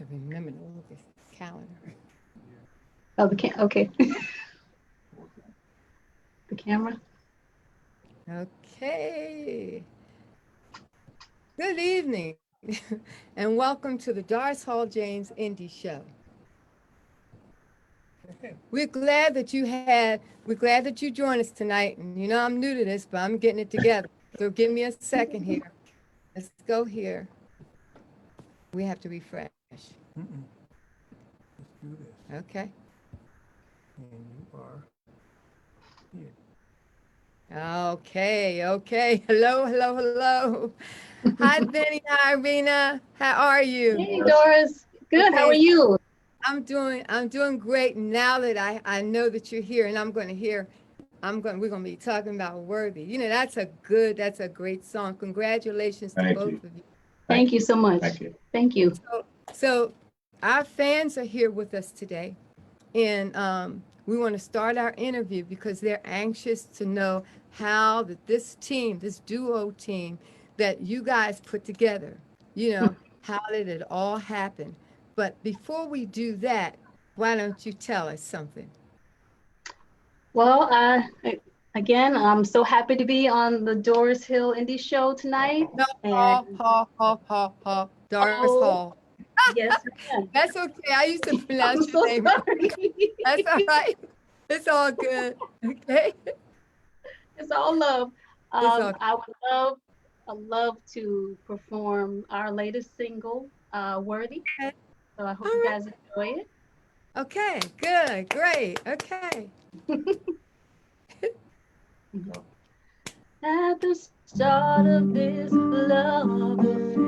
to remember to look at the calendar. Oh, okay. The camera. Okay. Good evening, and welcome to the Doris Hall James Indie Show. We're glad that you joined us tonight. And you know I'm new to this, but I'm getting it together. So give me a second here. Let's go here. We have to refresh. Let's do this. Okay. And you are here. Okay. Hello. Hi, Bennie. Hi, Rina. How are you? Hey, Doris. Good. How are Okay, you? I'm doing great now that I know that you're here, and we're gonna be talking about Worthy. You know, that's a great song. Congratulations to Thank both you. of you. Thank you so much. Thank you. Thank you. So our fans are here with us today, and we want to start our interview because they're anxious to know how this team, this duo team that you guys put together, you know, how did it all happen? But before we do that, why don't you tell us something? Well, again, I'm so happy to be on the Doris Hill Indie Show tonight. No, And Hall, Doris oh, Hall. yes, ma'am. That's okay. I used to I'm pronounce your so name. sorry. That's all right. It's all good. Okay. It's all love. It's all I love to perform our latest single, Worthy. okay. So I hope All you right. guys enjoy it. Okay. Good. Great. Okay. At the start of this love affair,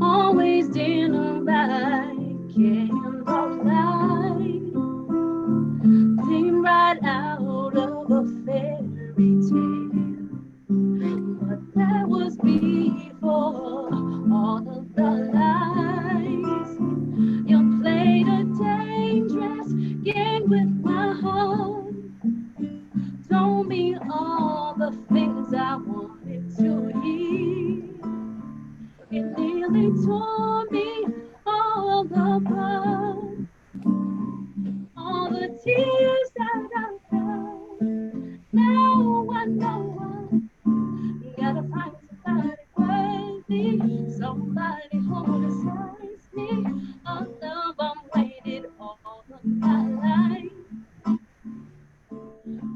always dinner by candlelight, seemed right out of a fairy tale. But that was before all of the lies. You played a dangerous game with my heart. Told me all the things I wanted to hear. It nearly tore me all apart. All the tears that I cried. Now I know I gotta find somebody worthy, somebody who decides me. A love I'm waited all of my life.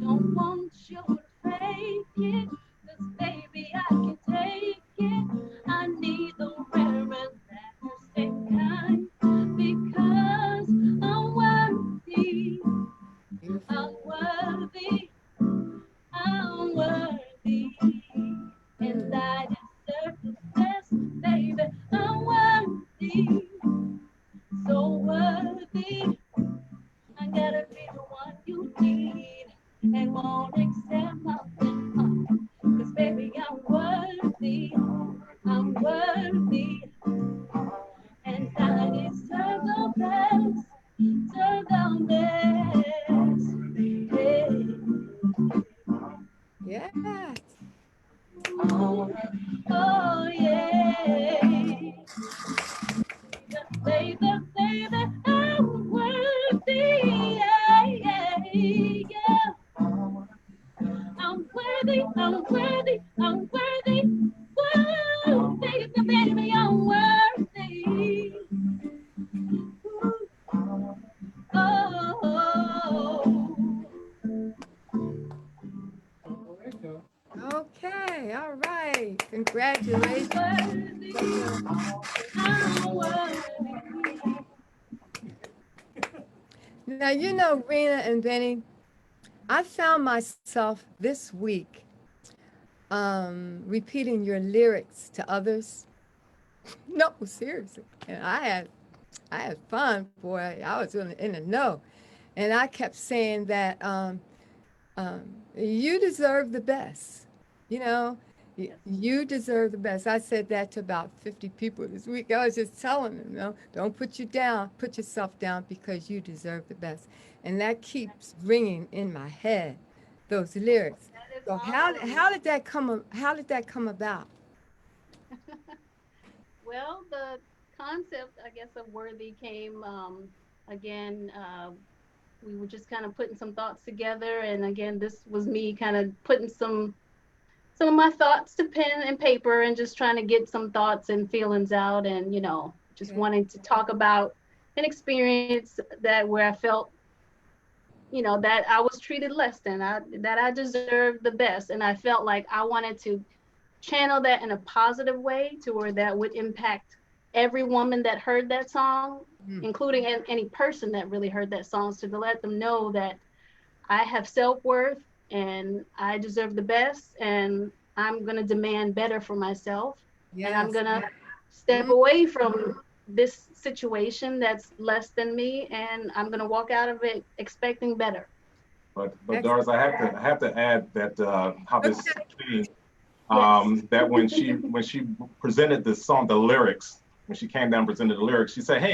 Don't want you to fake it, 'cause baby I can take it. I need the rare and lasting kind, because I'm worthy, I'm Beautiful. worthy, I'm worthy, and I deserve the best, baby. I'm worthy, so worthy. I gotta be the one you need and won't accept nothing. 'Cause baby, I'm worthy. I'm worthy. And I deserve the best. Deserve the best. Yes. Oh, oh yeah. Baby, I'm worthy. Yeah. I'm worthy. Woo, baby, I'm worthy. Oh, All right, though. Okay. All right. I'm Congratulations. worthy. I'm worthy. Now, you know, Rena and Benny, I found myself this week repeating your lyrics to others. No, seriously. And I had fun, boy. I was in the know. And I kept saying that you deserve the best. You know, Yes. you deserve the best. I said that to about 50 people this week. I was just telling them, don't put you down, put yourself down because you deserve the best. And that keeps ringing in my head, those lyrics. That is So awesome. how did that come about? Well, the concept, I guess, of Worthy came again. We were just kind of putting some thoughts together, and again, this was me kind of putting some of my thoughts to pen and paper, and just trying to get some thoughts and feelings out, and just Okay. wanting to talk about an experience that where I felt that I was treated less than that I deserved the best, and I felt like I wanted to channel that in a positive way to where that would impact every woman that heard that song, Mm. including any person that really heard that song, so to let them know that I have self-worth and I deserve the best, and I'm going to demand better for myself, and I'm Yes. going to step Mm. away from this situation that's less than me, and I'm going to walk out of it expecting better. But Excellent. Doris, I have to add that how this Okay. came, Yes. that when she presented the song, the lyrics, when she came down and presented the lyrics, she said, "Hey,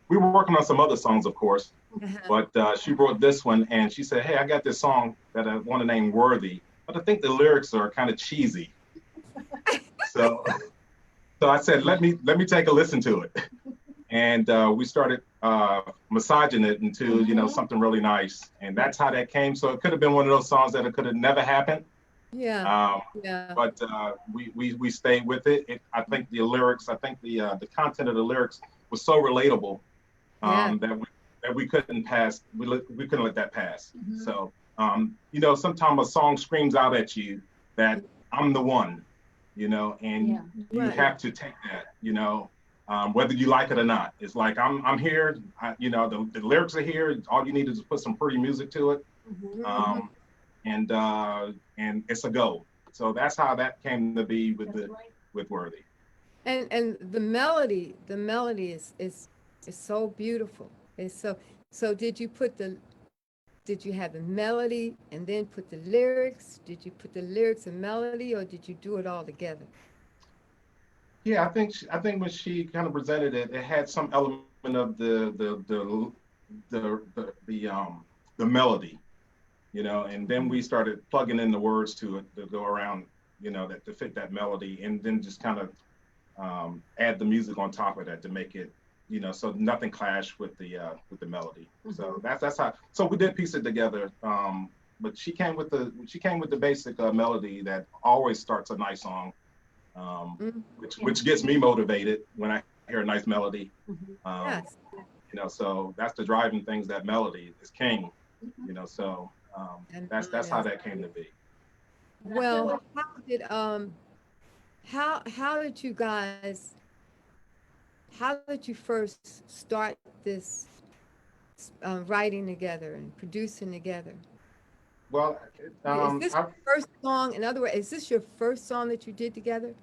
we were working on some other songs, of course, Uh-huh. but she wrote this one, and she said, "Hey, I got this song that I want to name Worthy, but I think the lyrics are kind of cheesy." So, so I said, "Let me take a listen to it," and we started massaging it into Mhm. something really nice, and that's how that came. So it could have been one of those songs that it could have never happened, Yeah. um, Yeah. but we stayed with it. I think the lyrics, I think the content of the lyrics was so relatable, Yeah. that we couldn't pass. We couldn't let that pass. Mhm. So sometimes a song screams out at you that I'm the one, and Yeah. you Right. have to take that, whether you like it or not. It's like I'm here. The lyrics are here. All you need is to put some pretty music to it, Mhm. Hmm. um, and it's a go. So that's how that came to be That's right. with Worthy. And the melody is so beautiful. It's so did you have the melody and then put the lyrics? Did you put the lyrics and melody, or did you do it all together? Yeah, I think when she kind of presented it, it had some element of the melody, and then we started plugging in the words to it to go around, that to fit that melody, and then just kind of add the music on top of that to make it, so nothing clashed with the melody. So Mhm. that's how. So we did piece it together. But she came with the basic melody that always starts a nice song, Mm. Yeah. which gets me motivated when I hear a nice melody. Mhm. Um, Yes. so that's the driving things. That melody is king. Mhm. So And that's mine how is. that came to be. And I feel Well, like how did you guys how did you first start this writing together and producing together? Well, Is this I, your first song? In other words, is this your first song that you did together?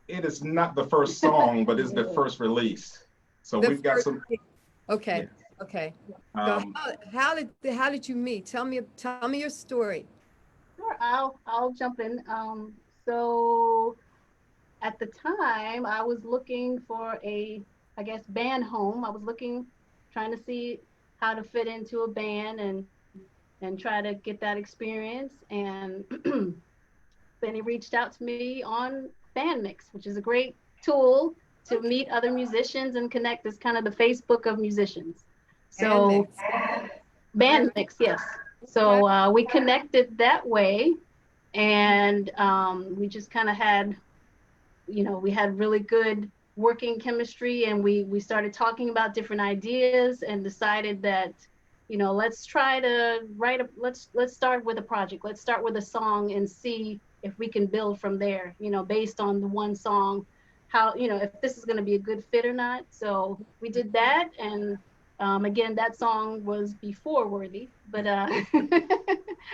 it is not the first song, but it's the first release. So The we've got first. some. Yeah. Okay. Okay. So Um, how did you meet? Tell me your story. sure, I'll jump in. So at the time, I was looking for I guess, band home. I was looking, trying to see how to fit into a band and try to get that experience. And Benny reached out to me on Bandmix, which is a great tool to Okay. meet other musicians and connect. It's kind of the Facebook of musicians. And So mix. Bandmix, yes. Okay. So we connected that way, and we just kind of had, we had really good working chemistry, and we started talking about different ideas and decided that, let's try to let's start with a project. Let's start with a song and see if we can build from there, based on the one song, how, if this is going to be a good fit or not. So we did that, and again, that song was before Worthy, but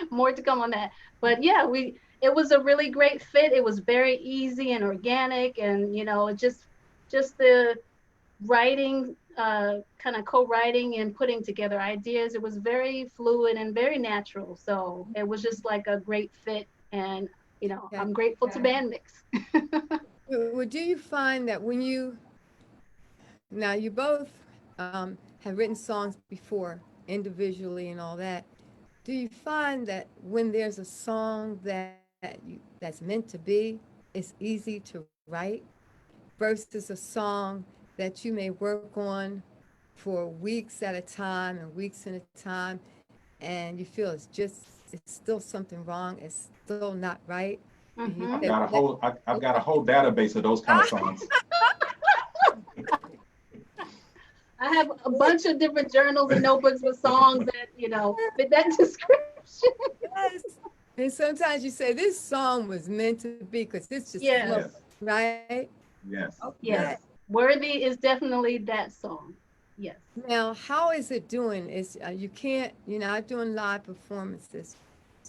more to come on that. But yeah, it was a really great fit. It was very easy and organic, and just the writing, kind of co-writing and putting together ideas. It was very fluid and very natural. So it was just like a great fit, and Okay. I'm grateful to Bandmix. Well, do you find that when you now you both have written songs before individually and all that, do you find that when there's a song that's meant to be, it's easy to write versus a song that you may work on for weeks at a time and weeks at a time, and you feel it's still something wrong, it's still not right. And you Mhm. say, I've got a whole database of those kind of songs. I have a bunch of different journals and notebooks with songs that, fit that description. yes. And sometimes you say, this song was meant to be because this just Yes. flows, Yes, right? yes, Yes. Okay. Worthy is definitely that song. Yes. Now, how is it doing? You're not doing live performances.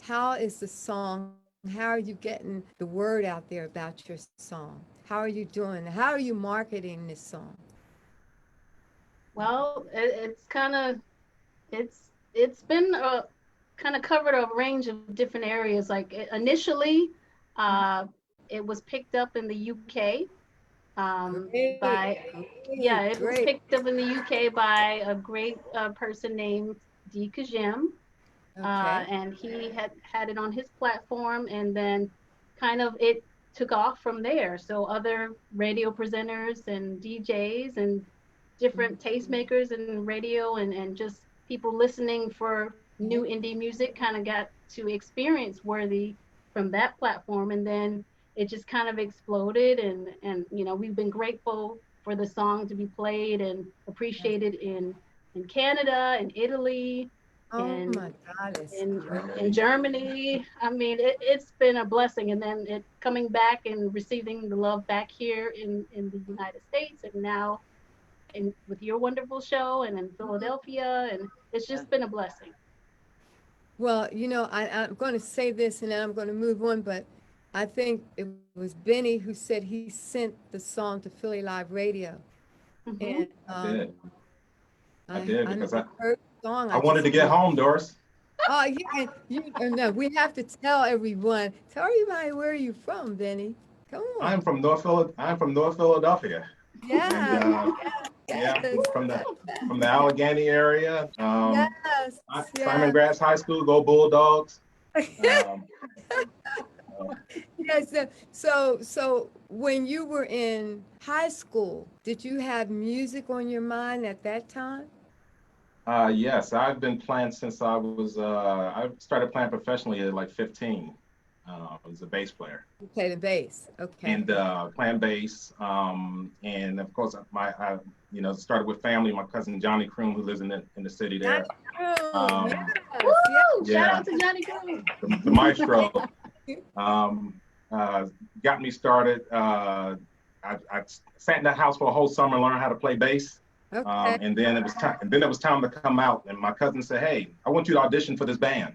How is the song? How are you getting the word out there about your song? How are you doing? How are you marketing this song? Well, it's been kind of covered a range of different areas. Like initially, uh, it was picked up in the UK Great, by great, it was great. picked up in the UK by a great person named DHJ. Okay. And he had it on his platform, and then kind of it took off from there. So other radio presenters and DJs and different tastemakers in radio and just people listening for new indie music kind of got to experience Worthy from that platform, and then it just kind of exploded, and we've been grateful for the song to be played and appreciated in Canada and Italy Oh and my God, it's in great. Germany. I mean, it's been a blessing. And then it coming back and receiving the love back here in the United States, and now with your wonderful show and in Philadelphia, and it's just been a blessing. Well, I'm going to say this and then I'm going to move on, but I think it was Benny who said he sent the song to Philly Live Radio. Hmm. And I did. I I did I because never heard the song. I wanted to get home, Doris. Oh, no, we have to tell everyone. Tell everybody where you from, Benny. Come on. I'm from North Philadelphia, and Yes, yeah, yes, from the Allegheny area. yes, Simon yes. Gratz High School, go Bulldogs. Um, Yes. So when you were in high school, did you have music on your mind at that time? yes, I've been playing since I started playing professionally at like 15. I was a bass player You played the bass. Okay. and playing bass. And of course, started with family. My cousin Johnny Croom, who lives in the city there. Johnny Groove. Um, Yes, yes. Woo! Shout yeah, out to Johnny Groove. the maestro. Um, Got me started. I sat in that house for a whole summer, learned how to play bass. Okay. And then it was time. And then it was time to come out. And my cousin said, "Hey, I want you to audition for this band."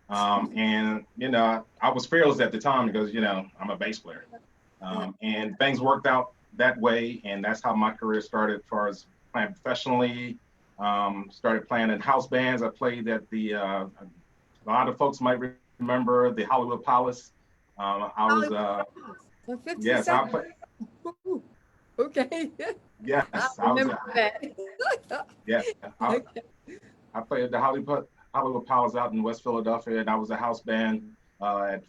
And I was fearless at the time because I'm a bass player. And things worked out that way, and that's how my career started. As far as playing professionally, started playing in house bands. I played at a lot of folks might remember the Hollywood Palace. I was For 50 yes, I seconds. play, Okay. I yes, I was remember that. yeah, I, Okay. I played at the Hollywood Palace out in West Philadelphia, and I was a house band at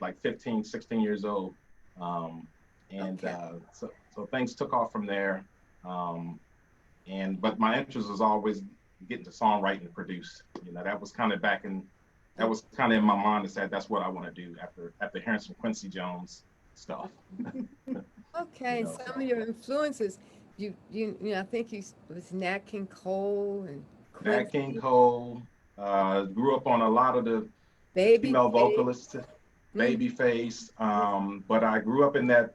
like 15, 16 years old. Um, and Okay. so things took off from there. But my interest was always getting to songwriting and produce. That was kind of in my mind to say that's what I want to do after hearing some Quincy Jones stuff. Okay. So Some of your influences, I think you was Nat King Cole and Nat King Quincy, Cole, grew up on a lot of the female Babyface. vocalists, Mm, Babyface. But I grew up in that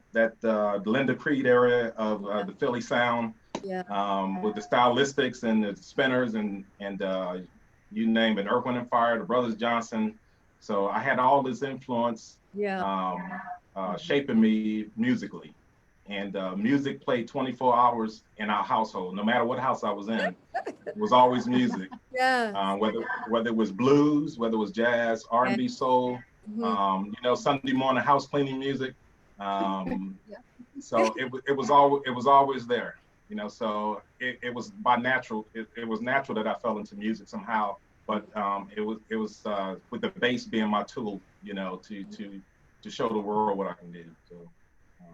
Linda Creed area of the Philly sound, yeah. with the stylistics and the spinners and you name it, Earth, Wind and Fire, the Brothers Johnson. So I had all this influence Yeah. shaping me musically. And music played 24 hours in our household. No matter what house I was in, it was always music. Yeah. Whether it was blues, whether it was jazz, Yeah. R&B, soul, Mhm. Sunday morning house cleaning music. Yeah. So it was always there. So it was by natural. It was natural that I fell into music somehow. But it was with the bass being my tool, to show the world what I can do. So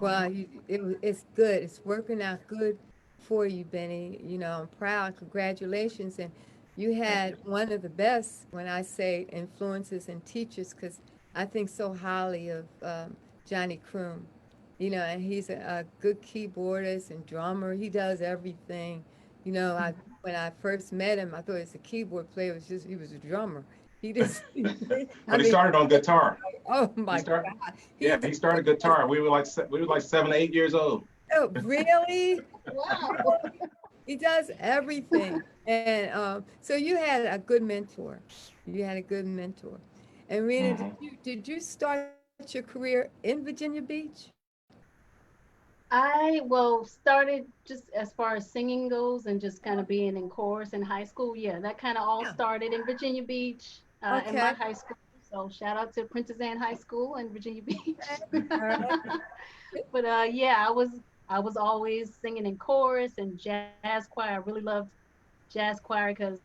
Well, it's good. It's working out good for you, Benny. I'm proud. Congratulations. And you Thank had you. one of the best, when I say influences and teachers, because I think so highly of Johnny Croom. And he's a good keyboardist and drummer. He does everything. When I first met him, I thought he was a keyboard player. It was just he was a drummer. He just, I But he mean, started on guitar. oh He my started. God, he Yeah, he started guitar. We were like 7, 8 years old. oh, really? Wow. He does everything. And so you had a good mentor. You had a good mentor. And Rena, Hmm. did you start your career in Virginia Beach? I well started just as far as singing goes and just kind of being in chorus in high school. Yeah, that kind of all Yeah. started in Virginia Beach, in my Okay. high school. So shout out to Princess Anne High School in Virginia Beach. Okay. All right. But yeah, I was always singing in chorus and jazz choir. I really loved jazz choir because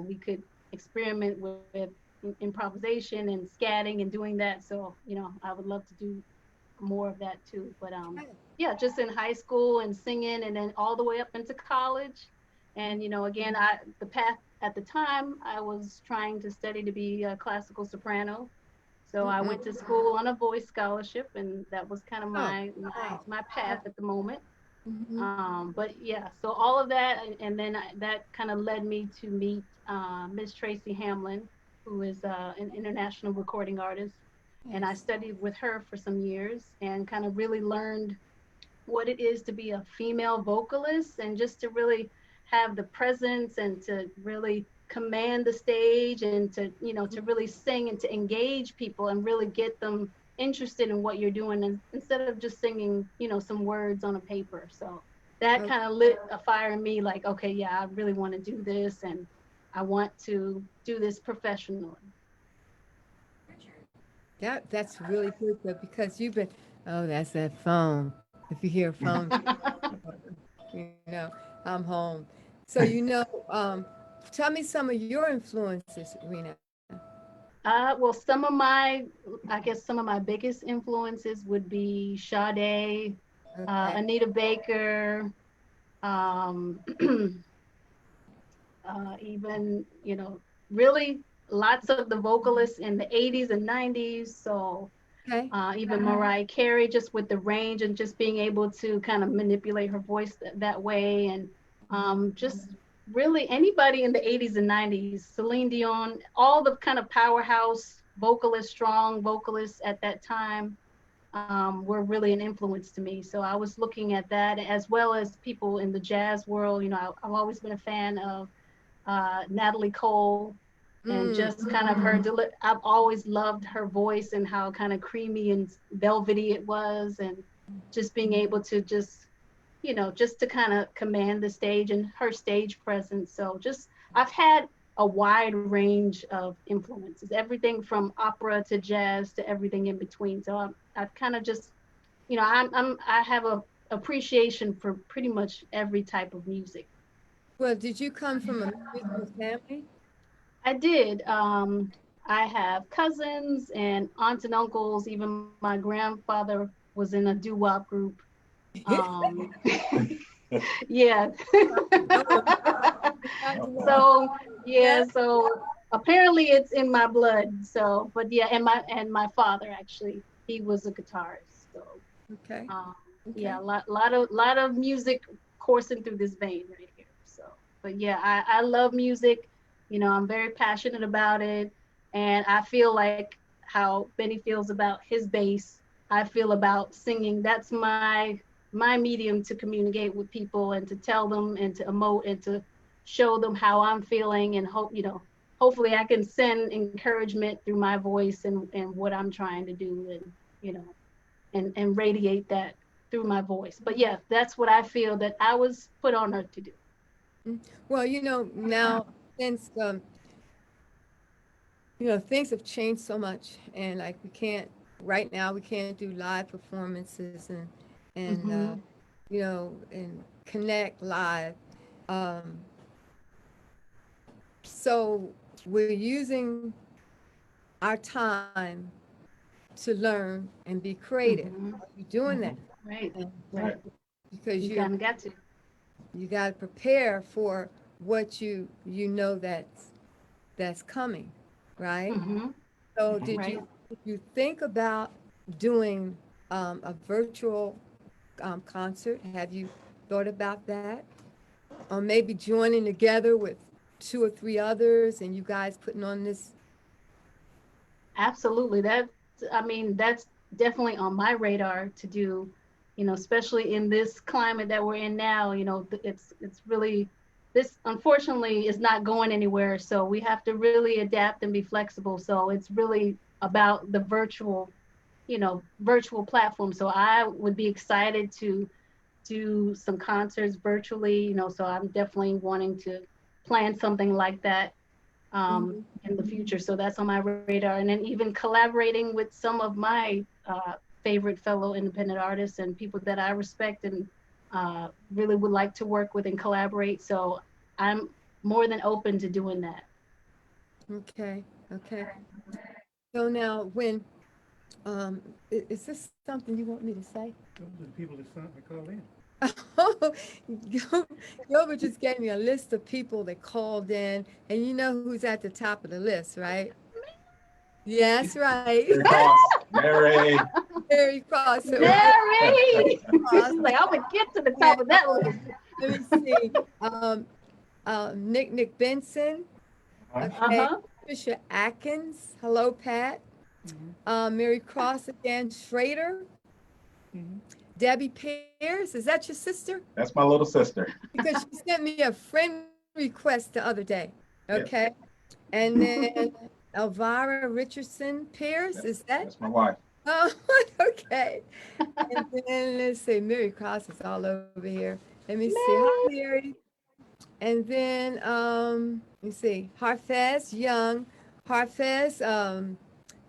we could experiment with improvisation and scatting and doing that. So I would love to do more of that too. But yeah, just in high school and singing, and then all the way up into college. And again, the path at the time I was trying to study to be a classical soprano. So I Mm-mm. went to school on a voice scholarship, and that was kind of Oh, my path at the moment. mm-hmm. But yeah, so all of that, and then that kind of led me to meet Miss Tracy Hamlin, who is an international recording artist, and I Yes. studied with her for some years and kind of really learned what it is to be a female vocalist and just to really have the presence and to really command the stage and to really sing and to engage people and really get them interested in what you're doing, and instead of just singing some words on a paper. So that Oh, kind of lit a fire in me, like, okay, yeah, I really want to do this, and I want to do this professionally. that's really good though, because you've been, oh, that's that phone. If you hear a phone, you know, I'm home. So, tell me some of your influences, Rena. Well, I guess some of my biggest influences would be Sade, Okay. Anita Baker, um, even, really lots of the vocalists in the 80s and 90s. So Okay. even Mariah Carey, just with the range and just being able to kind of manipulate her voice that way. And just really anybody in the 80s and 90s, Celine Dion, all the kind of powerhouse vocalists, strong vocalists at that time, were really an influence to me. So I was looking at that, as well as people in the jazz world. I've always been a fan of Natalie Cole, and Mm, just kind of I've always loved her voice and how kind of creamy and velvety it was, and just being able to just to kind of command the stage and her stage presence. So just I've had a wide range of influences, everything from opera to jazz to everything in between. So I've kind of just, I have a appreciation for pretty much every type of music. well, did you come from a musical family? I did. I have cousins and aunts and uncles. Even my grandfather was in a doo-wop group. Um, yeah. Oh, So okay. yeah. So apparently it's in my blood. So, but yeah, and my father actually, he was a guitarist. So Okay. um, yeah, Okay. lot of music coursing through this vein right here. So, but yeah, I love music. I'm very passionate about it, and I feel like how Benny feels about his bass. I feel about singing. That's my medium to communicate with people and to tell them and to emote and to show them how I'm feeling, and hopefully I can send encouragement through my voice and what I'm trying to do, and you know and radiate that through my voice. But yeah, that's what I feel that I was put on earth to do. Mm. Well, now since things have changed so much, and like we can't right now we can't do live performances and Hmm. and connect live. Um, so we're using our time to learn and be creative. Mhm. Are you doing that? Right. And- Right. Because You you kind of got to. got to prepare for what you know that's coming, right? Hmm. So Right. did you think about doing a virtual concert? Have you thought about that? Or maybe joining together with two or three others and you guys putting on this? Absolutely. I mean, that's definitely on my radar to do, especially in this climate that we're in now, it's really, this unfortunately is not going anywhere. So we have to really adapt and be flexible. So it's really about the virtual platform. So I would be excited to do some concerts virtually, so I'm definitely wanting to plan something like that in the future. So that's on my radar. And then even collaborating with some of my favorite fellow independent artists and people that I respect and really would like to work with and collaborate. So I'm more than open to doing that. Okay, okay. So now when is this something you want me to say? Those are the people that sent me call in. Oh, Gilbert just gave me a list of people that called in, and you know who's at the top of the list, right? Yes, right. Mary Cross, Mary. Very cross. So Mary! cross. She's like, I'm gonna get to the top of that list. Let me see. Nick Benson. Okay. Uh-huh. Patricia Atkins. Hello, Pat. Mary Cross again. Schrader. Debbie Pearce. Is that your sister? That's my little sister. Because she sent me a friend request the other day. Yes. Okay. And then Elvira Richardson Pierce, is that? That's my wife. Oh, okay. And then let's see, Mary Cross is all over here. Let me see. Hi, Mary. And then let me see, Harfez Young. Harfez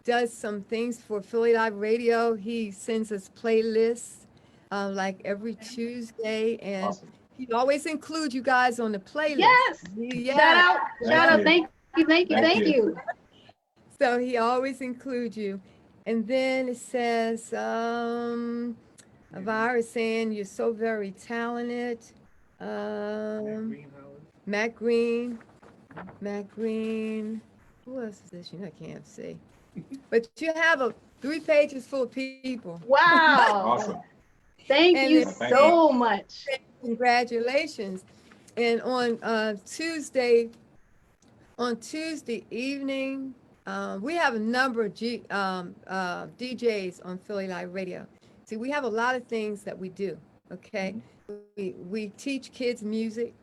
does some things for Philly Live Radio. He sends us playlists like every Tuesday, and Awesome. he always includes you guys on the playlist. Yes. Yeah. Shout out. Thank Shout out. you. Thank you. Thank you. Thank Thank you. you. So he always includes you. And then it says, Elvira is saying you're so very talented. Greenhouse. Matt Green. Matt Green. Who else is this? You know, I can't see. But you have 3 pages full of people. Wow. Awesome. Thank And you then- so much. Congratulations. And on Tuesday evening, we have a number of DJs on Philly Live Radio. See, we have a lot of things that we do, okay? We teach kids music,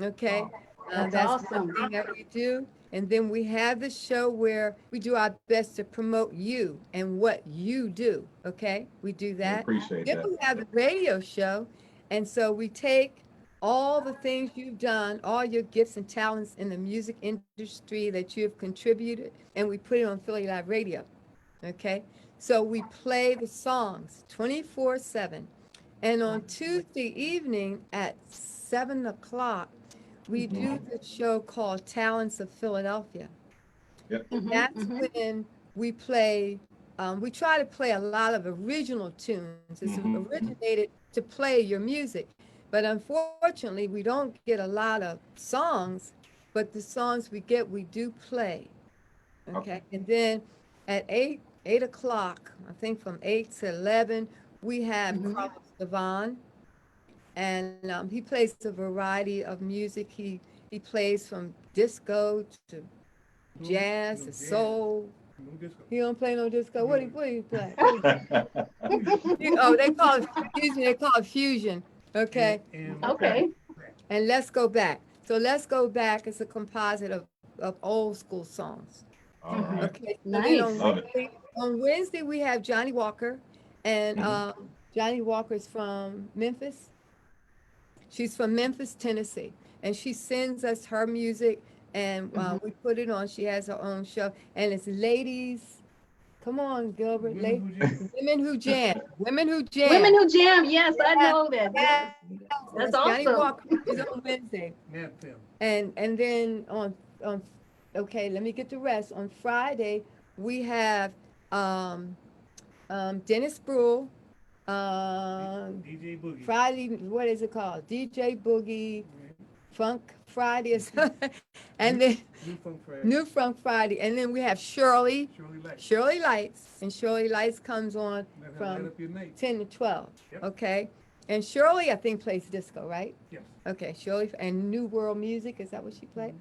okay? That's That's awesome. one thing that we do. And then we have the show where we do our best to promote you and what you do, okay? We do I that. appreciate Then that. we have the radio show, and so we take all the things you've done, all your gifts and talents in the music industry that you have contributed, and we put it on Philly Live Radio, okay? So we play the songs 24/7. And on Tuesday evening at 7 o'clock, we do the show called Talents of Philadelphia. Yep. And that's when we play, we try to play a lot of original tunes. It's originated to play your music. But unfortunately, we don't get a lot of songs, but the songs we get, we do play. Okay. And then at 8 o'clock, I think from 8 to 11, we have Carlos Devon. And he plays a variety of music. He plays from disco to jazz to soul. No disco. He don't play no disco. What do you play? Oh, they call it fusion. They call it fusion. Okay. And Okay. And Let's Go Back. So Let's Go Back is a composite of old school songs. All right. Okay. So Nice. then on Love it. Wednesday we have Johnny Walker, and Johnny Walker is from Memphis. She's from Memphis, Tennessee, and she sends us her music, and we put it on. She has her own show, and it's ladies. Come on, Gilbert. Women who jam. Women who jam. Women who jam. Yes, I know that. Yeah. Yes. That's Johnny awesome. Walker is on Wednesday. Mad film. And then on okay, let me get the rest. On Friday, we have Dennis Brule, DJ Boogie. Friday, what is it called? DJ Boogie, Right. Funk Friday or something. And then New Funk Friday. New Funk Friday. And then we have Shirley, Shirley Light. Shirley Lights. And Shirley Lights comes on Let her light from up your night. 10 to 12. Yep. Okay. And Shirley, I think, plays disco, right? Yes. Okay. Shirley, and New World Music, is that what she played?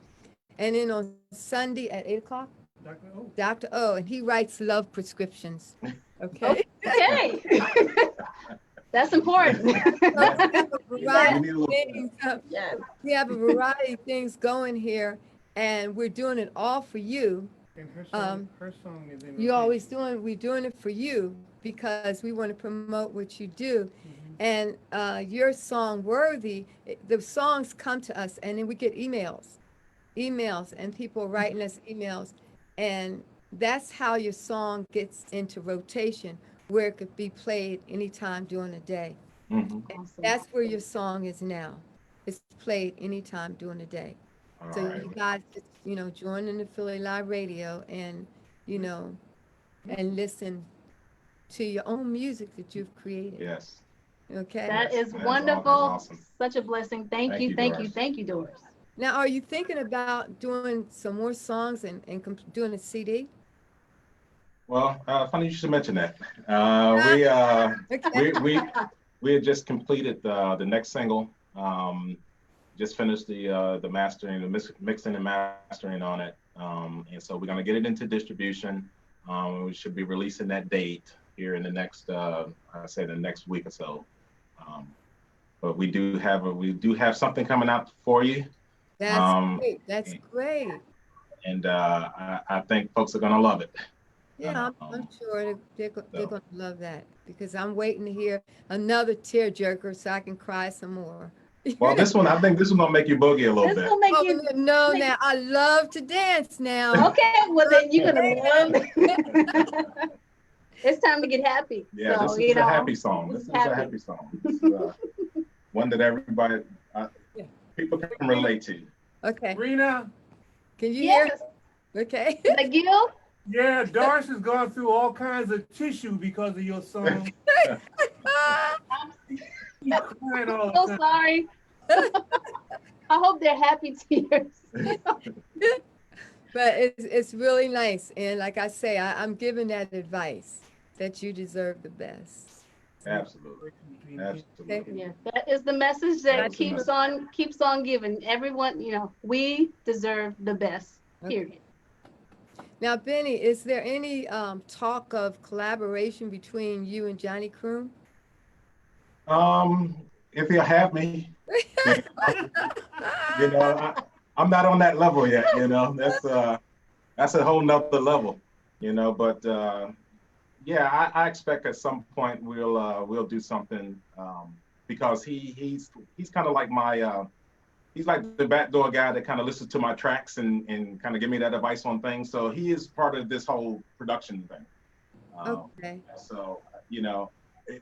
And then on Sunday at 8 o'clock, Dr. O. Dr. O, and he writes love prescriptions. Okay. Okay. That's important. So we have a variety need a little- of things, Yes. we have a variety of things going here, and we're doing it all for you. And her song is in You rotation. always we're doing it for you because we want to promote what you do. And your song, Worthy, the songs come to us, and then we get emails, and people writing us emails. And that's how your song gets into rotation, where it could be played anytime during the day. Mhm. Awesome. That's where your song is now. It's played anytime during the day. All So right. you guys, just, join in the Philly Live Radio and, and listen to your own music that you've created. Yes. Okay. That is That's wonderful. awesome. Such a blessing. Thank Thank you. you, Thank you. Doris. Thank you, Doris. Now, are you thinking about doing some more songs and doing a CD? Well, funny you should mention that. Okay. We had just completed the next single. Just finished the mastering, the mixing and mastering on it. And so we're gonna get it into distribution. We should be releasing that date here in the next, I say the next week or so. But we do have something coming out for you. That's great. That's and- great. And I think folks are gonna love it. Yeah, I'm sure they're so. going to love that because I'm waiting to hear another tearjerker so I can cry some more. Well, I think this one gonna make you boogie a little This bit. will make Oh, you. no, now I love to dance now. Okay, well then you're gonna love it. It's time to get happy. Yeah, so, this is a happy song. This is a happy song. This is one that everybody, people can relate to. Okay, Rina, can you hear? Yes. Okay. The Gil. yeah, Doris has gone through all kinds of tissue because of your song. She's crying all So the time. sorry. I hope they're happy tears. But it's really nice, and like I say, I'm giving that advice that you deserve the best. Absolutely. Absolutely. Yeah, that is the message that That's the keeps on giving. Everyone, we deserve the best. Period. Now, Benny, is there any talk of collaboration between you and Johnny Croom? If you have me, I'm not on that level yet, that's a whole nother level, but yeah, I expect at some point we'll do something, because he's kind of like he's like the backdoor guy that kind of listens to my tracks and kind of give me that advice on things. So he is part of this whole production thing. Okay. So,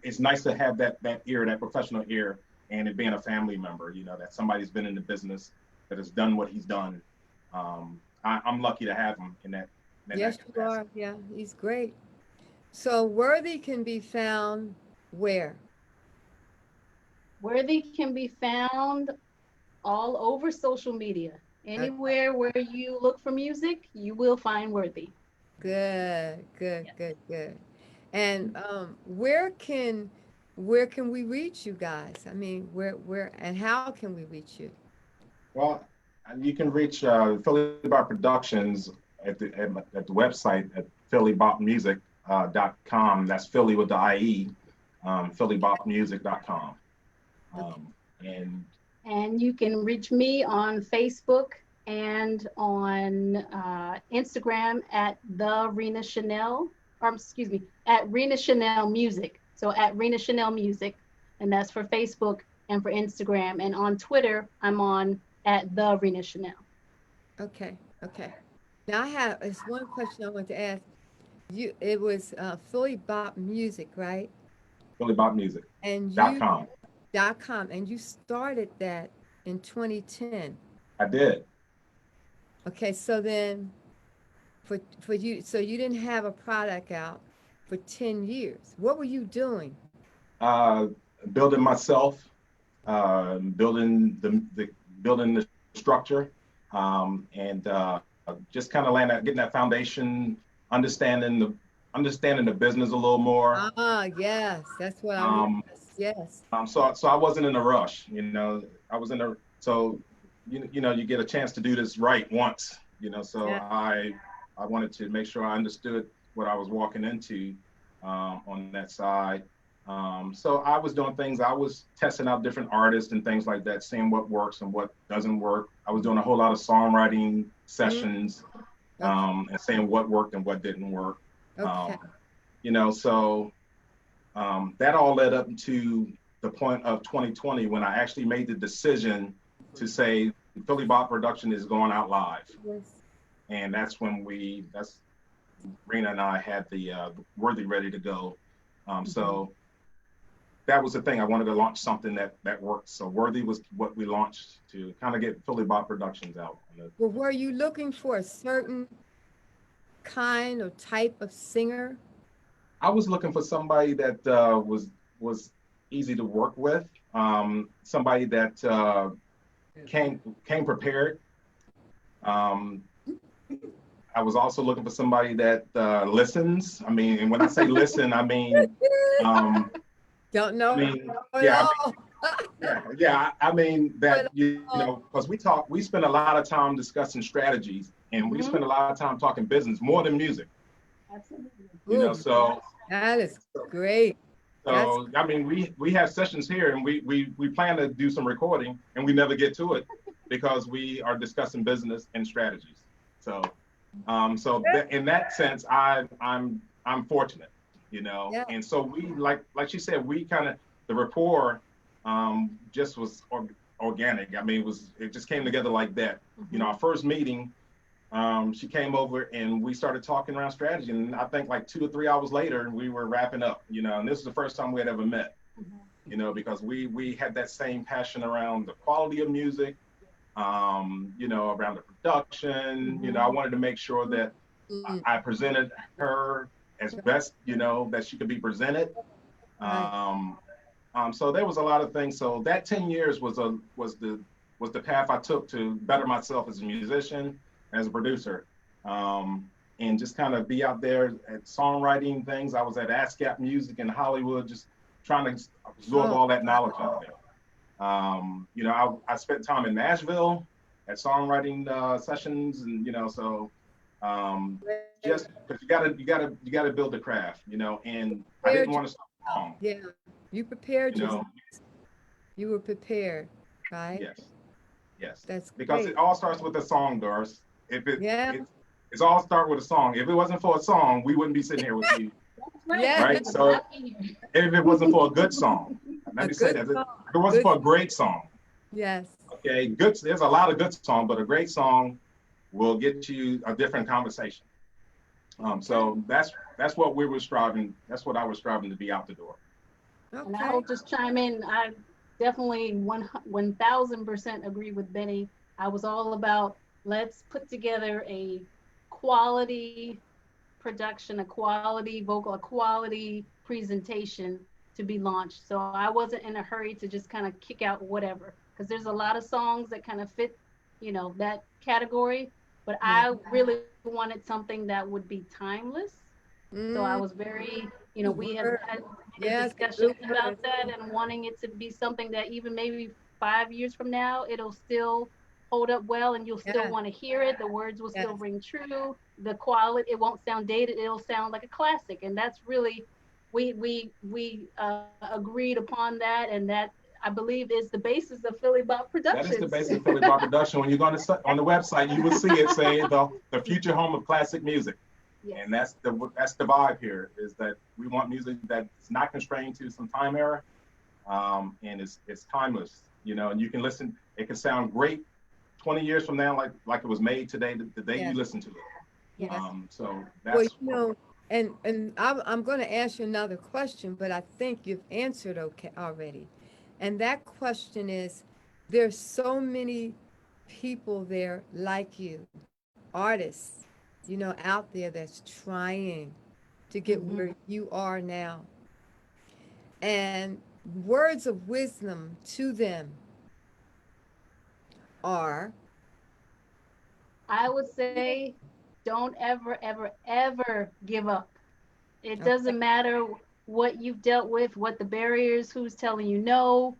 it's nice to have that ear, that professional ear, and it being a family member, that somebody's been in the business that has done what he's done. I'm lucky to have him in that. Yes, you are. Yeah, he's great. So Worthy can be found where? Worthy can be found all over social media. Anywhere where you look for music, you will find Worthy. Good. And where can we reach you guys? I mean, where and how can we reach you? Well, you can reach Philly Bop Productions at the website at phillybopmusic.com. That's Philly with the IE, phillybopmusic.com. And you can reach me on Facebook and on Instagram at at Rina Chanel Music. So at Rina Chanel Music, and that's for Facebook and for Instagram. And on Twitter, I'm on at the Rina Chanel. Okay. Now it's one question I want to ask. It was Philly Bop Music, right? phillybopmusic.com. And .com, and you started that in 2010. I did. Okay, so then for you, so you didn't have a product out, for 10 years. What were you doing? Uh, Building myself, building the building the structure, and just kind of getting that foundation, understanding the understanding the business a little more. Ah, yes, that's what I want. Um, Yes. so I wasn't in a rush, you know. I was in a so you know you get a chance to do this right once, you know. So Yeah. I wanted to make sure I understood what I was walking into on that side. So I was doing things. I was testing out different artists and things like that, seeing what works and what doesn't work. I was doing a whole lot of songwriting Mm, sessions okay. and saying what worked and what didn't work. Okay. Um, you know, so that all led up to the point of 2020 when I actually made the decision to say Philly Bop Production is going out live, Yes. and that's when that's Rena and I had the Worthy ready to go. So that was the thing. I wanted to launch something that worked. So Worthy was what we launched to kind of get Philly Bop Productions out. Well, were you looking for a certain kind or type of singer? I was looking for somebody that was easy to work with, somebody that came prepared. Um, I was also looking for somebody that listens. I mean, and when I say listen, um, Don't I know mean, at yeah, all. yeah. I mean that But, you know, because we spend a lot of time discussing strategies, and we spend a lot of time talking business more than music. Absolutely. You know, ooh, so that is great. That's so I mean, we have sessions here, and we plan to do some recording, and we never get to it because we are discussing business and strategies. So in that sense, I'm fortunate, you know. yeah. And so we like she said, we kind of the rapport just was organic. I mean, it just came together like that. You know, our first meeting, she came over and we started talking around strategy. And I think like 2 or 3 hours later, we were wrapping up. You know, and this is the first time we had ever met. You know, because we had that same passion around the quality of music, you know, around the production. You know, I wanted to make sure that Mm, I presented her as best, you know, that she could be presented. right. So there was a lot of things. So that 10 years was the path I took to better myself as a musician, as a producer, and just kind of be out there at songwriting things. I was at ASCAP Music in Hollywood, just trying to absorb Oh, all that knowledge out there. You know, I spent time in Nashville at songwriting sessions, and you know, so great. just because you gotta build the craft, you know. And I didn't Prepared want to stop yourself. long, Yeah. You prepared you yourself. know. You were prepared, right? Yes, yes, That's because great. it all starts with a song, Doris. If Yeah. it's all start with a song. If it wasn't for a song, we wouldn't be sitting here with you, That's right. Yeah. right? We would So not be here. if it wasn't for a good song, let A me say good that if song. it wasn't Good. for a great song, Yes. okay, good. There's a lot of good songs, but a great song will get you a different conversation. Okay. So that's what we were striving. That's what I was striving to be out the door. And Okay. I'll just chime in. I definitely 1000% agree with Benny. I was all about let's put together a quality production, a quality vocal, a quality presentation to be launched. So I wasn't in a hurry to just kind of kick out whatever, because there's a lot of songs that kind of fit, that category. But Yeah. I really wanted something that would be timeless. So I Mm, was very, good we have word. had Yes. discussions Good about word. that and wanting it to be something that even maybe 5 years from now, it'll still hold up well and you'll still Yeah. want to hear it. The words will still Yes. ring true. The quality, it won't sound dated. It'll sound like a classic. And that's really, we agreed upon that. And that I believe is the basis of Philly Bop That is the Productions. basic Philly Bar production. When you're going to on the website, you will see it say the future home of classic music, Yes. and that's the vibe here. Is that we want music that's not constrained to some time era, and it's timeless. You know, and you can listen. It can sound great 20 years from now, like it was made today, the day you Yes. listen to it. Yes. So Well, that's and I'm going to ask you another question, but I think you've answered okay already. And that question is, there's so many people there like you, artists, out there that's trying to get Mhm. where you are now. And words of wisdom to them are, I would say don't ever, ever, ever give up. It okay, doesn't matter what you've dealt with, what the barriers, who's telling you no.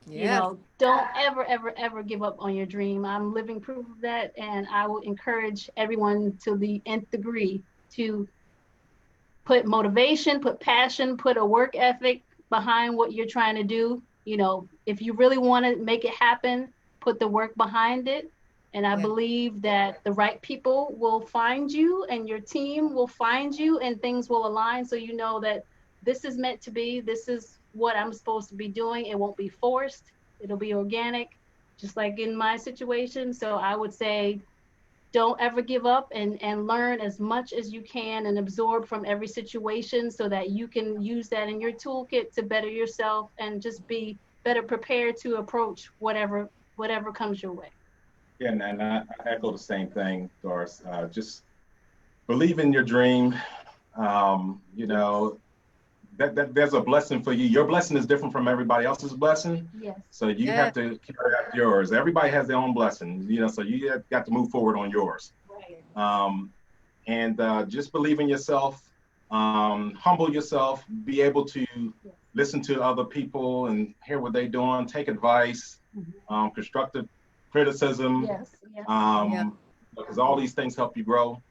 yes, Don't ever, ever, ever give up on your dream. I'm living proof of that. And I will encourage everyone to the nth degree to put motivation, put passion, put a work ethic behind what you're trying to do. If you really want to make it happen, put the work behind it. And I yeah, believe that the right people will find you and your team will find you and things will align. So you know that this is meant to be, this is what I'm supposed to be doing. It won't be forced, it'll be organic, just like in my situation. So I would say don't ever give up and learn as much as you can and absorb from every situation so that you can use that in your toolkit to better yourself and just be better prepared to approach whatever comes your way. Yeah, and I echo the same thing, Doris. Just believe in your dream. You Yes. know, that there's a blessing for you. Your blessing is different from everybody else's blessing. Yes. So you yeah, have to carry out yours. Everybody has their own blessing, so you have got to move forward on yours. Right. And just believe in yourself, humble yourself, be able to Yes. listen to other people and hear what they're doing, take advice, Mhm. constructive criticism, Yes. Yes. yeah, because all these things help you grow.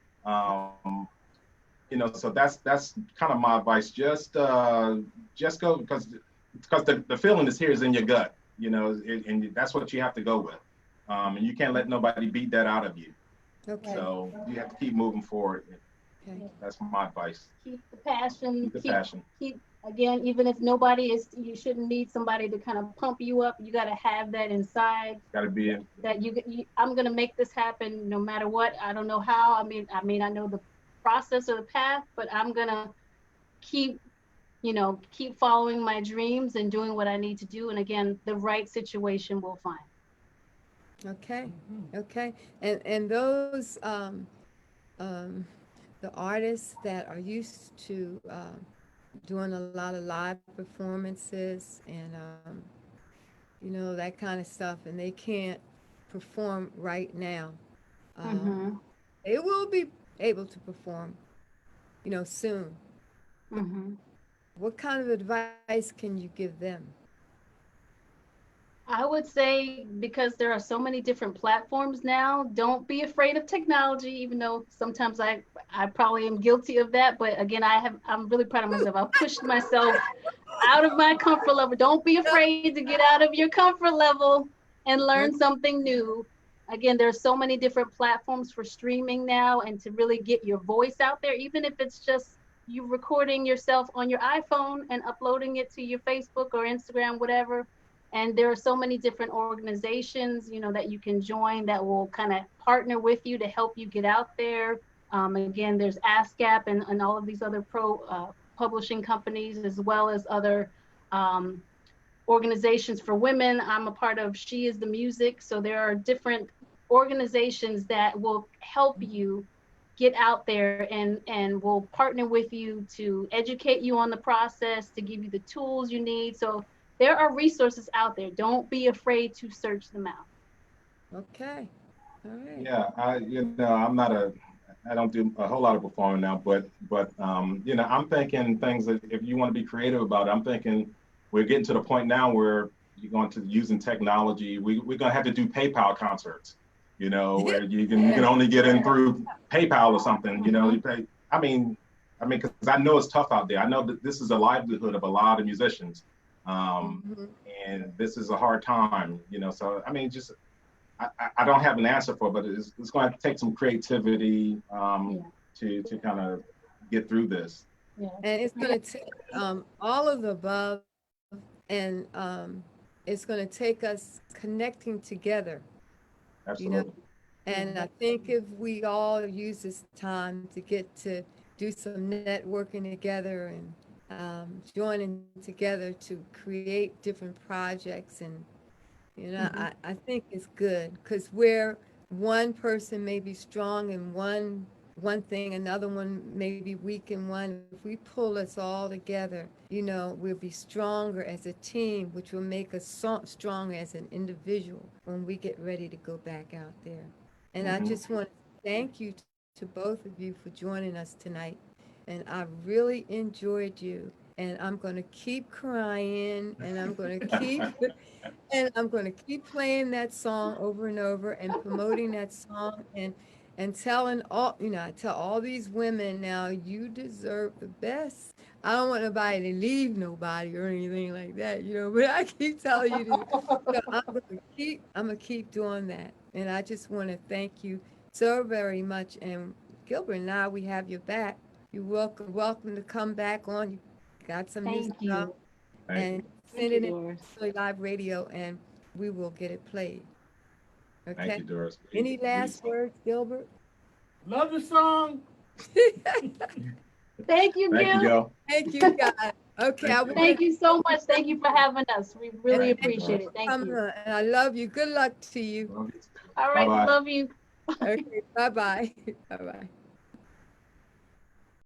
So that's kind of my advice. Just go because the feeling is here is in your gut, and that's what you have to go with. And you can't let nobody beat that out of you. okay, Right. So you have to keep moving forward. okay, Yes. That's my advice. Keep the passion. Keep the Keep passion. keep again. Even if nobody is, you shouldn't need somebody to kind of pump you up. You got to have that inside. Got to be That I'm gonna make this happen no matter what. I don't know how. I know the process or the path, but I'm gonna keep keep following my dreams and doing what I need to do. And again, the right situation will find. okay, okay. And those the artists that are used to doing a lot of live performances and that kind of stuff, and they can't perform right now. Um, Mm-hmm. they will be able to perform, soon. Mm-hmm. What kind of advice can you give them? I would say because there are so many different platforms now, don't be afraid of technology, even though sometimes I probably am guilty of that. But again, I'm really proud of myself. I've pushed myself out of my comfort level. Don't be afraid to get out of your comfort level and learn something new. Again, there's so many different platforms for streaming now and to really get your voice out there, even if it's just you recording yourself on your iPhone and uploading it to your Facebook or Instagram, whatever. And there are so many different organizations, that you can join that will kind of partner with you to help you get out there. Again, there's ASCAP and all of these other publishing companies, as well as other um, organizations for women. I'm a part of She is the Music. So there are different organizations that will help you get out there and will partner with you to educate you on the process, to give you the tools you need. So there are resources out there. Don't be afraid to search them out. Okay, all right. Yeah. I don't do a whole lot of performing now, but I'm thinking things that if you want to be creative about it, I'm thinking we're getting to the point now where you're going to using technology. We're going to have to do PayPal concerts, where you can only get in through PayPal or something. You pay. Because I know it's tough out there. I know that this is a livelihood of a lot of musicians, um, Mhm. and this is a hard time. So just I don't have an answer for, but it's going to take some creativity Yeah. to kind of get through this. Yeah. And it's going to take all of the above, and it's going to take us connecting together, you know. Absolutely. And I think if we all use this time to get to do some networking together and joining together to create different projects, and I think it's good because where one person may be strong in one one thing, another one may be weak in one. If we pull us all together, you know, we'll be stronger as a team, which will make us stronger as an individual when we get ready to go back out there. And I just want to thank you to both of you for joining us tonight. And I really enjoyed you. And I'm going to keep crying, and I'm going to keep and I'm going to keep playing that song over and over and promoting that song and telling all, you know, I tell all these women now, you deserve the best. I don't want nobody to leave nobody or anything like that, you know, but I keep telling you to, you know, I'm gonna keep doing that. And I just want to thank you so very much. And Gilbert, now we have your back. You're welcome to come back on. You got some new Thank stuff you. and Thank send you, it in Doris. Philly Live Radio, and we will get it played. Thank Okay. you, Doris. Any last words, Gilbert? Love the song. Thank you, Thank you, Gil. Gil. Thank you, guys. Okay, I want Thank to you so much. Thank you for having us. We really Thank you, appreciate it. Doris. Thank come you. on, and I love you. Good luck to you. Love you too. All right. Bye-bye. Love you. Okay, bye bye. Bye bye.